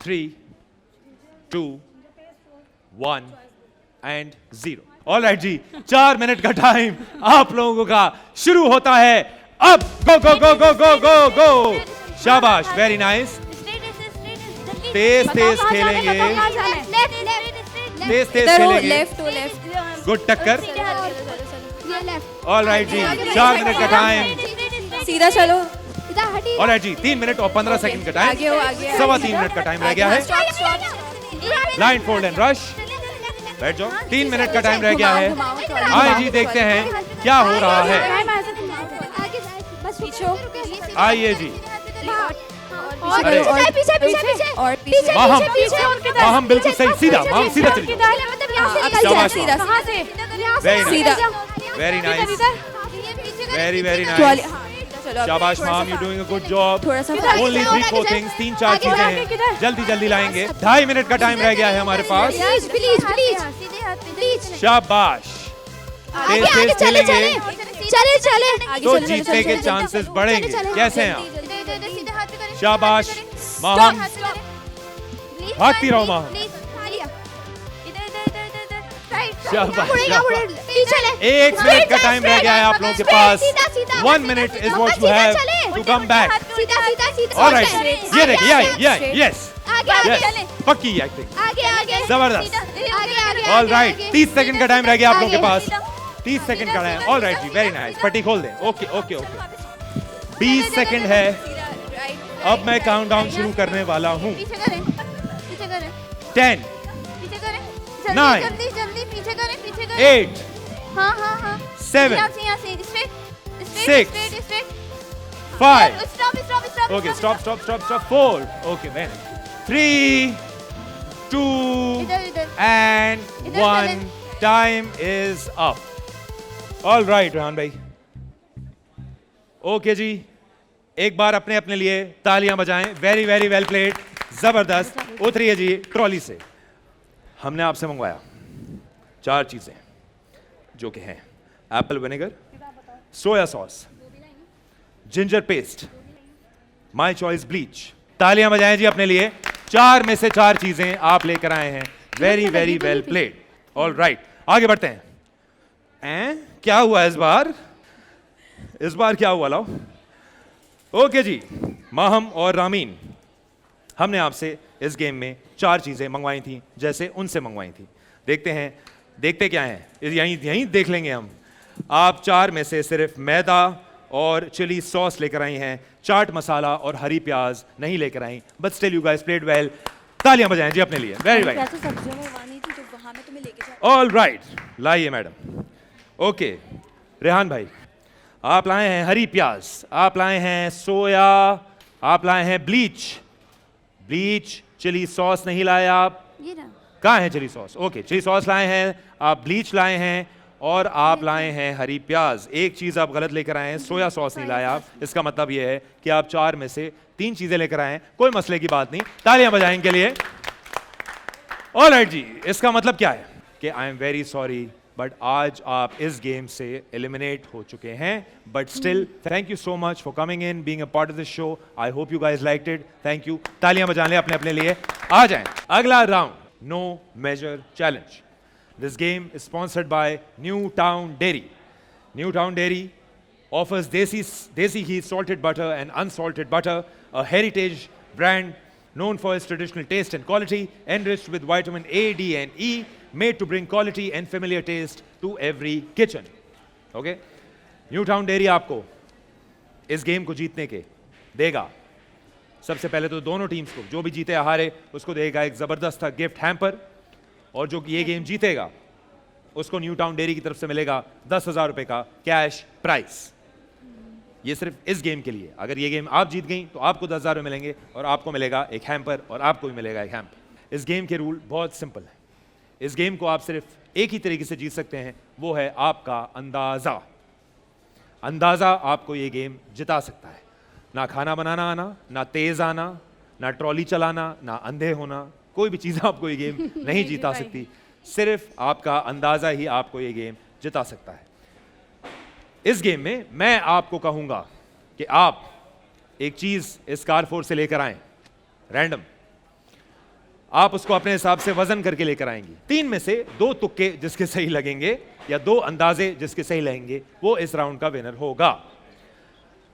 3 2 1 एंड 0। ऑलराइट जी, 4 मिनट का टाइम आप लोगों का शुरू होता है अब। गो गो गो गो गो गो गो, शाबाश, वेरी नाइस। तेज तेज खेलेंगे, तेज तेज खेलेंगे। लेफ्ट टू लेफ्ट, गुड टक्कर। ये लेफ्ट, ऑलराइट जी, 4 मिनट का टाइम। सीधा चलो, इधर हटी, ऑलराइट जी, 3 मिनट और 15 सेकंड का आगे हो, टाइम, आगे, सवा आगे। 3 मिनट का टाइम रह गया है। ब्लाइंड फोल्ड एंड रश, बैठ जाओ। 3 मिनट का टाइम रह गया है। आइए जी, देखते हैं क्या हो रहा है। आगे बस पीछे, आइए जी, और अरे, पीछे पीछे पीछे और पीछे, माहम, पीछे और किधर? माहम बिल्कुल सही, सीधा, माहम सीधा चलिए। मतलब यहाँ से अकल शाबाश, सीधा, कहाँ से? वेरी नाइस, सीधा, very nice, very very trolley, nice. चलो, शाबाश थोड़ा माम, सा you doing a good job. थोड़ा सा ओनली 3-4 थिंग्स, 3-4 चीजें हैं, जल्दी जल्दी लाएंगे। 2.5 मिनट का टाइम रह गया है हमारे पास। प्लीज प्लीज प्लीज, शाबाश, आगे तेज आगे तेज चले खेलेंगे चले चले चले, तो जीतने के चांसेस बढ़ेंगे। कैसे हैं आप? शाबाश माहम, भागती रहो माहम। शाबाश, शाबाश। पीछे ले, 1 मिनट का टाइम रह गया है आप लोगों के पास। सीधा, सीधा, 1 minute is what you have to come back. सीधा सीधा सीधा, ऑलराइट, ये देखिए, यस, आगे आगे यस, पक्की एक्टिंग, आगे आगे, जबरदस्त। आगे आगे, ऑलराइट, 30 सेकंड का टाइम रह गया आप लोगों के आगे। पास। 30 सेकंड का टाइम, ऑलराइट जी, वेरी नाइस। पट्टी खोल दें, ओके ओके ओके। 20 सेकंड है, अब मैं काउंटडाउन शुरू करने वाला हूँ। 10 9 8 हाँ हाँ हाँ, 7 6 5 okay, stop stop stop stop 4 okay man 3 2 and 1 time is up. All right Rehan भाई, ओके जी, एक बार अपने अपने लिए तालियां बजाएं। वेरी वेरी वेल प्लेड, जबरदस्त। उतरिए जी ट्रॉली से। हमने आपसे मंगवाया 4 चीजें जो कि हैं Apple vinegar, soya sauce, ginger paste, my choice bleach. तालियां बजाएं जी अपने लिए। 4 में से 4 चीजें आप लेकर आए हैं। Very very well played. All right, आगे बढ़ते हैं। क्या हुआ इस बार? इस बार क्या हुआ लाओ? ओके जी, माहम और रामीन, हमने आपसे इस गेम में 4 चीजें मंगवाई थी, जैसे उनसे मंगवाई थी। देखते हैं, देखते क्या हैं, यहीं देख लेंगे हम। आप 4 में से सिर्फ मैदा और चिली सॉस लेकर आई हैं, चाट मसाला और हरी प्याज नहीं लेकर आई। But still you guys played well. तालियां बजाएं जी अपने लिए। Very well. सब्जियों में वानी थी, तो वहां में तुम्हें लेके जाओ। ऑल राइट, लाइए मैडम। ओके रेहान भाई, आप लाए हैं हरी प्याज, आप लाए हैं सोया, आप लाए हैं ब्लीच, चिली सॉस नहीं लाए आप। ये ना, कहाँ है chilli sauce? Okay, chilli sauce लाए हैं, आप ब्लीच लाए हैं और आप लाए हैं हरी प्याज। एक चीज आप गलत लेकर आए हैं, सोया सॉस नहीं लाए आप। इसका मतलब यह है कि आप 4 में से 3 चीजें लेकर आए हैं। कोई मसले की बात नहीं, तालियां बजाएं इनके लिए। ऑलराइट जी, इसका मतलब क्या है कि I am very sorry, but आज आप इस गेम से एलिमिनेट हो चुके हैं। But still thank you so much for coming in, being a part of this show. I hope you guys liked it. Thank you. तालियां बजा लें अपने अपने लिए। आ जाएं, अगला round, no major challenge. This game is sponsored by Newtown Dairy. Newtown Dairy offers desi ghee, salted butter and unsalted butter, a heritage brand known for its traditional taste and quality, enriched with vitamin A, D and E, made to bring quality and familiar taste to every kitchen. Okay? Newtown Dairy आपको इस game को जीतने के देगा, सबसे पहले तो दोनों टीम्स को, जो भी जीते या हारे उसको देगा एक जबरदस्त गिफ्ट हैम्पर, और जो ये गेम जीतेगा उसको न्यूटाउन डेयरी की तरफ से मिलेगा 10,000 रुपए का कैश प्राइस। ये सिर्फ इस गेम के लिए। अगर ये गेम आप जीत गई तो आपको 10,000 रुपए मिलेंगे और आपको मिलेगा एक हैम्पर और आपको भी मिलेगा एक हैम्पर। इस गेम के रूल बहुत सिंपल है। इस गेम को आप सिर्फ एक ही तरीके से जीत सकते हैं, वो है आपका अंदाजा। अंदाजा आपको ये गेम जिता सकता है। ना खाना बनाना आना, ना तेज आना, ना ट्रॉली चलाना, ना अंधे होना, कोई भी चीज़ आपको ये गेम नहीं जिता सकती। सिर्फ आपका अंदाजा ही आपको ये गेम जिता सकता है। इस गेम में मैं आपको कहूंगा कि आप एक चीज इस कारफोर से लेकर आए, रैंडम। आप उसको अपने हिसाब से वजन करके लेकर आएंगी। 3 में से 2 तुक्के जिसके सही लगेंगे या 2 अंदाजे जिसके सही लगेंगे, वो इस राउंड का विनर होगा।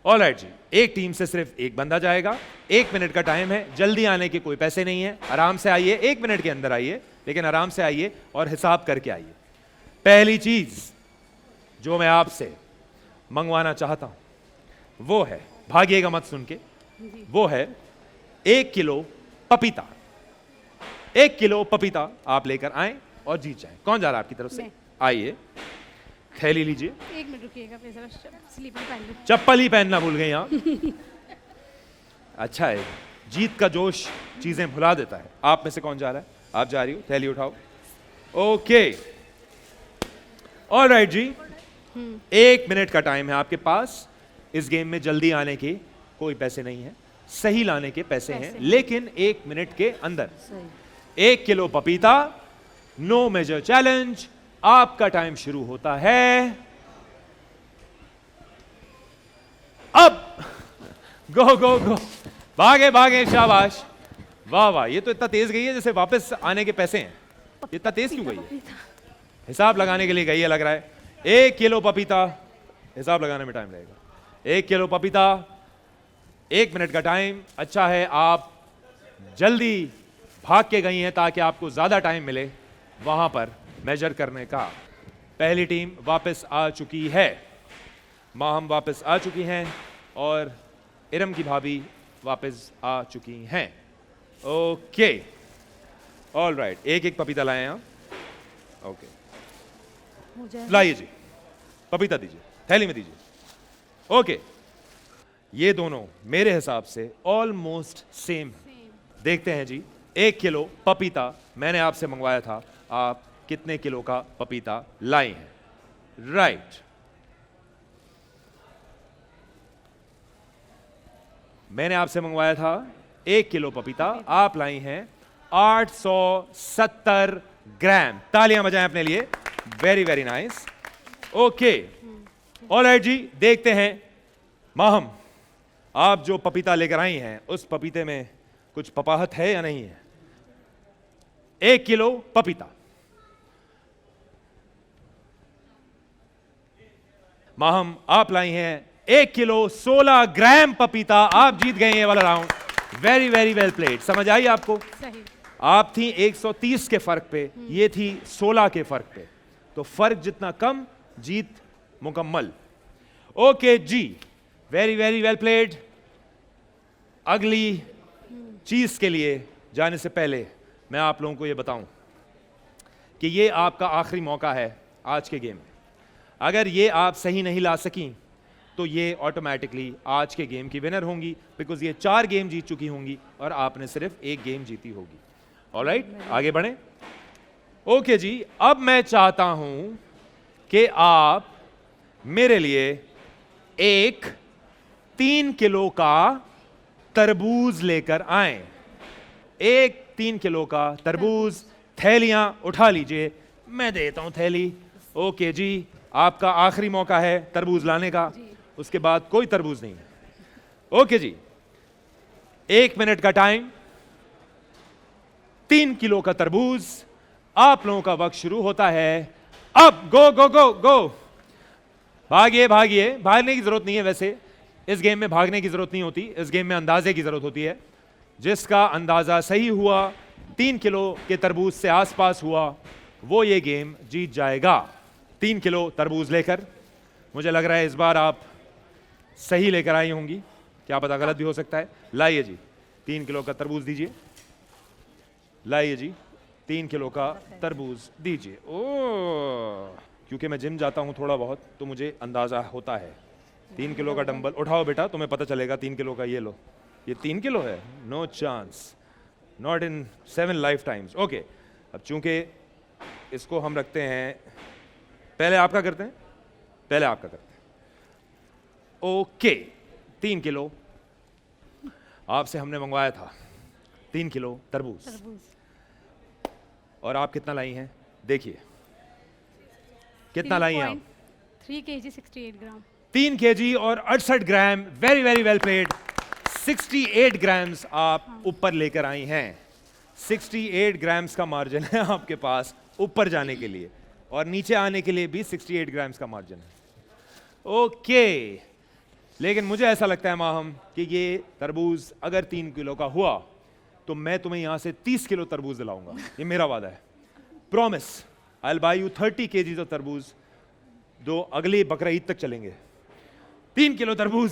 ऑलराइट जी, एक टीम से सिर्फ एक बंदा जाएगा। 1 मिनट का टाइम है, जल्दी आने के कोई पैसे नहीं है। आराम से आइए, 1 मिनट के अंदर आइए, लेकिन आराम से आइए और हिसाब करके आइए। पहली चीज जो मैं आपसे मंगवाना चाहता हूं वो है, भागिएगा मत सुन के, वो है 1 किलो पपीता। 1 किलो पपीता आप लेकर आए और जीत जाएं। कौन जा रहा है आपकी तरफ से? मैं। आइए, थैली लीजिए। 1 मिनट रुकिएगा, फिर जरा स्लीपर पहन लूं। चप्पल ही पहनना भूल गए आप। अच्छा है, जीत का जोश चीजें भुला देता है। आप में से कौन जा रहा है? आप जा रही हो, थैली उठाओ। ओके, ऑलराइट जी, 1 मिनट का टाइम है आपके पास। इस गेम में जल्दी आने के कोई पैसे नहीं है, सही लाने के पैसे हैं, लेकिन 1 मिनट के अंदर। 1 किलो पपीता, नो मेजर चैलेंज। आपका टाइम शुरू होता है अब। गो गो गो, भागे भागे, शाबाश, वाह वाह। ये तो इतना तेज गई है जैसे वापस आने के पैसे हैं। इतना तेज क्यों गई है? हिसाब लगाने के लिए गई है लग रहा है। 1 किलो पपीता, हिसाब लगाने में टाइम लगेगा। 1 किलो पपीता, 1 मिनट का टाइम। अच्छा है आप जल्दी भाग के गई हैं ताकि आपको ज्यादा टाइम मिले वहां पर मेजर करने का। पहली टीम वापस आ चुकी है, माहम वापस आ चुकी हैं और इरम की भाभी वापस आ चुकी हैं। ओके, ऑलराइट, 1-1 पपीता लाए हैं आप। ओके, लाइए जी, पपीता दीजिए, थैली में दीजिए। ओके, ये दोनों मेरे हिसाब से ऑलमोस्ट सेम है। देखते हैं जी, 1 किलो पपीता मैंने आपसे मंगवाया था, आप कितने किलो का पपीता लाए हैं? राइट, मैंने आपसे मंगवाया था 1 किलो पपीता, आप लाई हैं 870 ग्राम। तालियां बजाएं अपने लिए, very very nice. Okay, alright जी, देखते हैं माहम, आप जो पपीता लेकर आई हैं उस पपीते में कुछ पपाहत है या नहीं है? 1 किलो पपीता, माहम आप लाई हैं 1 किलो 16 ग्राम पपीता। आप जीत गए ये वाला round. Very very well played. समझ आई आपको? सही। आप थी 130 के फर्क पे, ये थी 16 के फर्क पे, तो फर्क जितना कम जीत मुकम्मल। ओके जी, वेरी वेरी वेल प्लेड। अगली चीज के लिए जाने से पहले मैं आप लोगों को यह बताऊं कि ये आपका आखिरी मौका है आज के गेम में। अगर ये आप सही नहीं ला सकी तो ये ऑटोमेटिकली आज के गेम की विनर होंगी, बिकॉज ये 4 गेम जीत चुकी होंगी और आपने सिर्फ 1 गेम जीती होगी। ऑलराइट, आगे बढ़ें। ओके जी, अब मैं चाहता हूं कि आप मेरे लिए एक 3 किलो का तरबूज लेकर आएं। 3 किलो का तरबूज। थैलियां उठा लीजिए, मैं देता हूं थैली। ओके जी, आपका आखिरी मौका है तरबूज लाने का, उसके बाद कोई तरबूज नहीं है। ओके जी, 1 मिनट का टाइम, 3 किलो का तरबूज। आप लोगों का वक्त शुरू होता है अब। गो गो गो गो, भागिए भागिए। भागने की जरूरत नहीं है, वैसे इस गेम में भागने की जरूरत नहीं होती, इस गेम में अंदाजे की जरूरत होती है। जिसका अंदाजा सही हुआ, 3 किलो के तरबूज से आसपास हुआ, वो ये गेम जीत जाएगा। 3 किलो तरबूज लेकर, मुझे लग रहा है इस बार आप सही लेकर आई होंगी, क्या पता गलत भी हो सकता है। लाइए जी, 3 किलो का तरबूज दीजिए। लाइए जी, 3 किलो का तरबूज दीजिए। ओह, क्योंकि मैं जिम जाता हूं थोड़ा बहुत, तो मुझे अंदाजा होता है। 3 किलो का डंबल उठाओ बेटा, तुम्हें पता चलेगा 3 किलो का। ये लो, ये 3 किलो है, no chance. Not in 7 lifetimes. Okay, अब चूंकि इसको हम रखते हैं, पहले आपका करते हैं, पहले आपका करते हैं। ओके, 3 किलो आपसे हमने मंगवाया था, 3 किलो तरबूज, तरबूज और आप कितना लाई हैं? देखिए कितना लाई हैं आप? 3 kg 68 ग्राम। 3 kg और 68 ग्राम। Very very well played. 68 grams आप ऊपर लेकर आई हैं। 68 ग्राम्स का मार्जिन है आपके पास ऊपर जाने के लिए, और नीचे आने के लिए भी 68 ग्राम्स का मार्जिन है। ओके, लेकिन मुझे ऐसा लगता है माहम कि ये तरबूज अगर 3 किलो का हुआ तो मैं तुम्हें यहां से 30 किलो तरबूज दिलाऊंगा, ये मेरा वादा है। Promise, I will buy you 30 kg of तरबूज, जो अगली बकरा ईद तक चलेंगे। 3 किलो तरबूज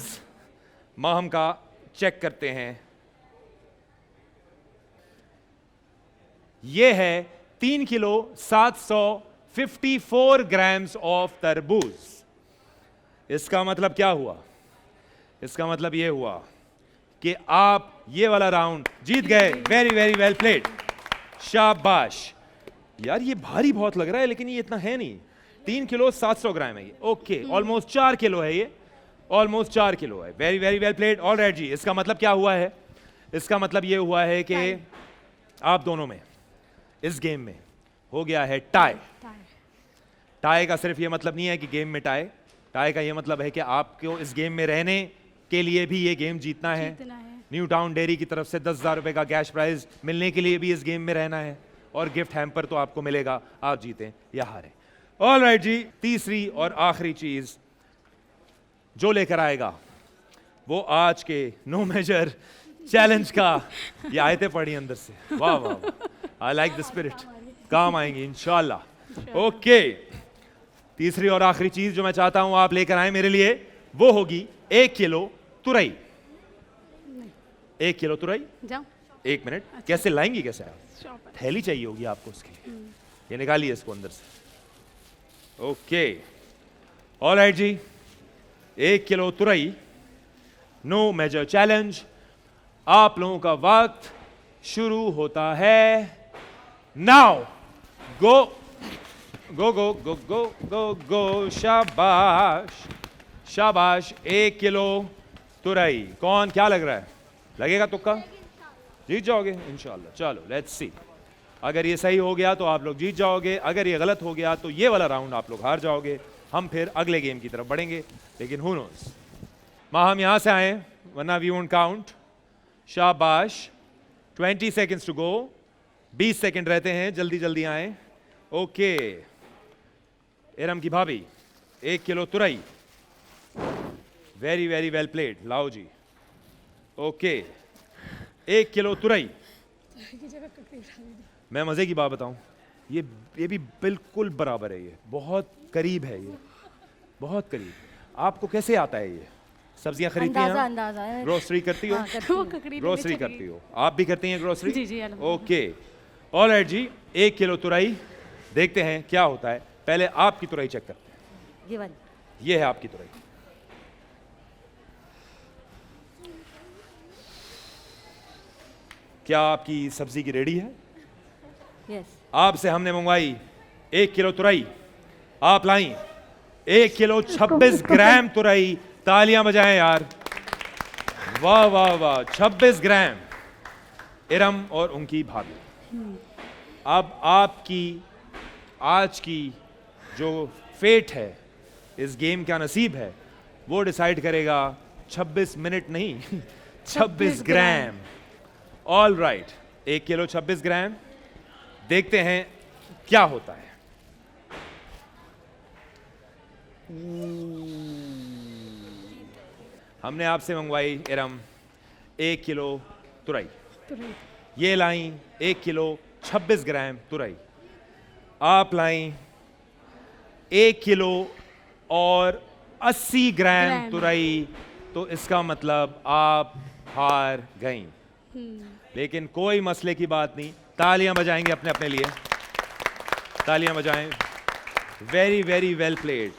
माहम का चेक करते हैं। यह है 3 किलो 754 ग्राम्स ऑफ तरबूज। इसका मतलब क्या हुआ? इसका मतलब यह हुआ कि आप ये वाला राउंड जीत गए। वेरी वेरी वेल प्लेड, शाबाश। यार ये भारी बहुत लग रहा है, लेकिन ये इतना है नहीं। 3 किलो 700 ग्राम है ये। ओके, ऑलमोस्ट 4 किलो है ये, ऑलमोस्ट 4 किलो है। Very very well played. All right जी, इसका मतलब क्या हुआ है? इसका मतलब ये हुआ है कि आप दोनों में इस गेम में हो गया है टाई। टाई का सिर्फ ये मतलब नहीं है कि गेम में टाई, टाई का ये मतलब है कि आपको इस गेम में रहने के लिए भी ये गेम जीतना है। न्यू टाउन डेयरी की तरफ से 10,000 रुपए का कैश प्राइज मिलने के लिए भी इस गेम में रहना है, और गिफ्ट हैम्पर तो आपको मिलेगा, आप जीतें या हारें। ऑल राइट जी, तीसरी और आखिरी चीज जो लेकर आएगा वो आज के नो मेजर चैलेंज का, ये आयतें पढ़ी अंदर से, वाह वाह वाह, आई लाइक द स्पिरिट, काम आएंगी इंशाल्लाह। ओके, तीसरी और आखिरी चीज जो मैं चाहता हूं आप लेकर आए मेरे लिए, वो होगी 1 किलो तुरई। 1 किलो तुरई। जाओ। 1 मिनट, कैसे लाएंगी? कैसे आप? शॉप है। थैली चाहिए होगी आपको उसके लिए, ये निकालिए इसको अंदर से। ओके, ऑल राइट जी, 1 किलो तुरई, नो मेजर चैलेंज। आप लोगों का वक्त शुरू होता है नाउ। गो गो गो गो गो गो गो, शाबाश शाबाश। 1 किलो तुरई, कौन, क्या लग रहा है? लगेगा तुक्का? जीत जाओगे इंशाल्लाह। चलो लेट्स सी, अगर ये सही हो गया तो आप लोग जीत जाओगे, अगर ये गलत हो गया तो ये वाला राउंड आप लोग हार जाओगे। हम फिर अगले गेम की तरफ बढ़ेंगे, लेकिन हु नोस। माँ हम यहां से आए, वरना वी वोंट काउंट। शाबाश, 20 सेकेंड्स टू गो, 20 सेकेंड रहते हैं, जल्दी जल्दी आए। ओके, इरम की भाभी, 1 किलो तुरई, वेरी वेरी वेल प्लेड, लाओ जी। ओके, 1 किलो तुरई। मैं मजे की बात बताऊं, ये भी बिल्कुल बराबर है, ये बहुत करीब है, ये बहुत करीब। आपको कैसे आता है ये? सब्जियां खरीदती हैं? अंदाजा है। ग्रोसरी करती हो? वो ककड़ी ग्रोसरी करती हो? आप भी करती हैं ग्रोसरी? जी जी, अल्हम्दुलिल्लाह। ओके, ऑल राइट जी, 1 किलो तुरई। देखते हैं क्या होता है। पहले आपकी तुरई चेक करते हैं। ये वाली। ये है आपकी तुरई। क्या आपकी सब्जी की रेडी है? यस। आपसे हमने मंगवाई 1 किलो तुरई, आप लाई 1 किलो 26 ग्राम तुरई। तालियां बजाएं यार, वाह वाह वाह, 26 ग्राम। इरम और उनकी भाभी। अब आपकी आज की जो फेट है, इस गेम का नसीब है, वो डिसाइड करेगा 26 मिनट नहीं 26 ग्राम। ऑल राइट, 1 किलो 26 ग्राम। देखते हैं क्या होता है। हमने आपसे मंगवाई इरम 1 किलो तुरई, ये लाई 1 किलो 26 ग्राम तुरई। आप लाई 1 किलो और 80 ग्राम तुरई, तो इसका मतलब आप हार गईं। लेकिन कोई मसले की बात नहीं, तालियां बजाएंगे अपने अपने लिए, तालियां बजाएं। Very very well played.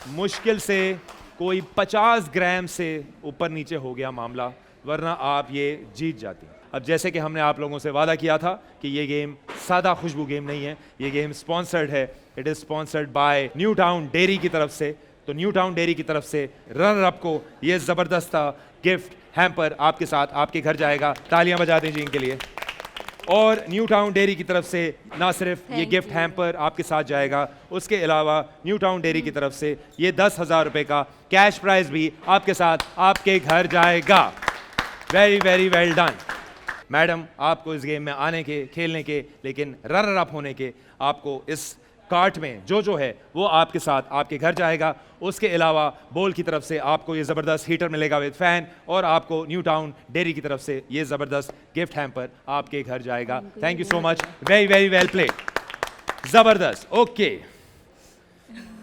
मुश्किल से कोई 50 ग्राम से ऊपर नीचे हो गया मामला, वरना आप ये जीत जाती। अब जैसे कि हमने आप लोगों से वादा किया था कि ये गेम सादा खुशबू गेम नहीं है, ये गेम स्पॉन्सर्ड है। It is sponsored by new town dairy की तरफ से। तो न्यू टाउन डेयरी की तरफ से रनर अप को ये जबरदस्त गिफ्ट हैम्पर आपके साथ आपके घर जाएगा। तालियां बजा दें जी इनके लिए। और न्यू टाउन डेयरी की तरफ से ना सिर्फ ये गिफ्ट हैम्पर आपके साथ जाएगा, उसके अलावा न्यू टाउन डेयरी की तरफ से ये 10,000 रुपए का कैश प्राइज भी आपके साथ आपके घर जाएगा। Very very well done madam, आपको इस गेम में आने के, खेलने के, लेकिन रनर अप होने के, आपको इस कार्ट में जो है वो आपके साथ आपके घर जाएगा। उसके अलावा बोल की तरफ से आपको ये ज़बरदस्त हीटर मिलेगा विद फैन, और आपको न्यू टाउन डेयरी की तरफ से ये ज़बरदस्त गिफ्ट हैम्पर आपके घर जाएगा। Thank you so much, very very well play, ज़बरदस्त। ओके,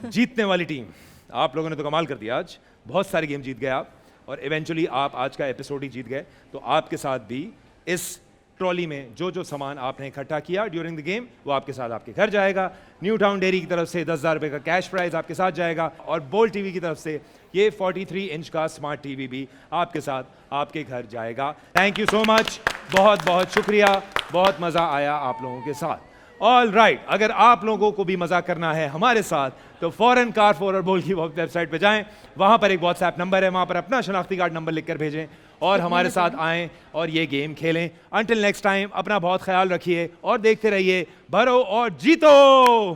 जीतने वाली टीम, आप लोगों ने तो कमाल कर दिया आज, बहुत सारी गेम जीत गए आप, और इवेंचुअली आप आज का एपिसोड ही जीत गए। तो आपके साथ भी इस ट्रॉली में जो सामान आपने इकट्ठा किया ड्यूरिंग द गेम वो आपके साथ आपके घर जाएगा। न्यू टाउन डेयरी की तरफ से 10,000 रुपए का कैश प्राइज आपके साथ जाएगा, और बोल टीवी की तरफ से ये 43 इंच का स्मार्ट टीवी भी आपके साथ आपके घर जाएगा। थैंक यू सो मच, बहुत बहुत शुक्रिया, बहुत मज़ा आया आप लोगों के साथ। ऑल राइट, अगर आप लोगों को भी मज़ा करना है हमारे साथ तो फौरन कार4 और बोल की वेबसाइट पे जाएं, वहाँ पर एक व्हाट्सएप नंबर है, वहाँ पर अपना शनाख्ती कार्ड नंबर लिखकर भेजें और हमारे साथ आएं और ये गेम खेलें। अंटिल नेक्स्ट टाइम, अपना बहुत ख्याल रखिए और देखते रहिए भरो और जीतो।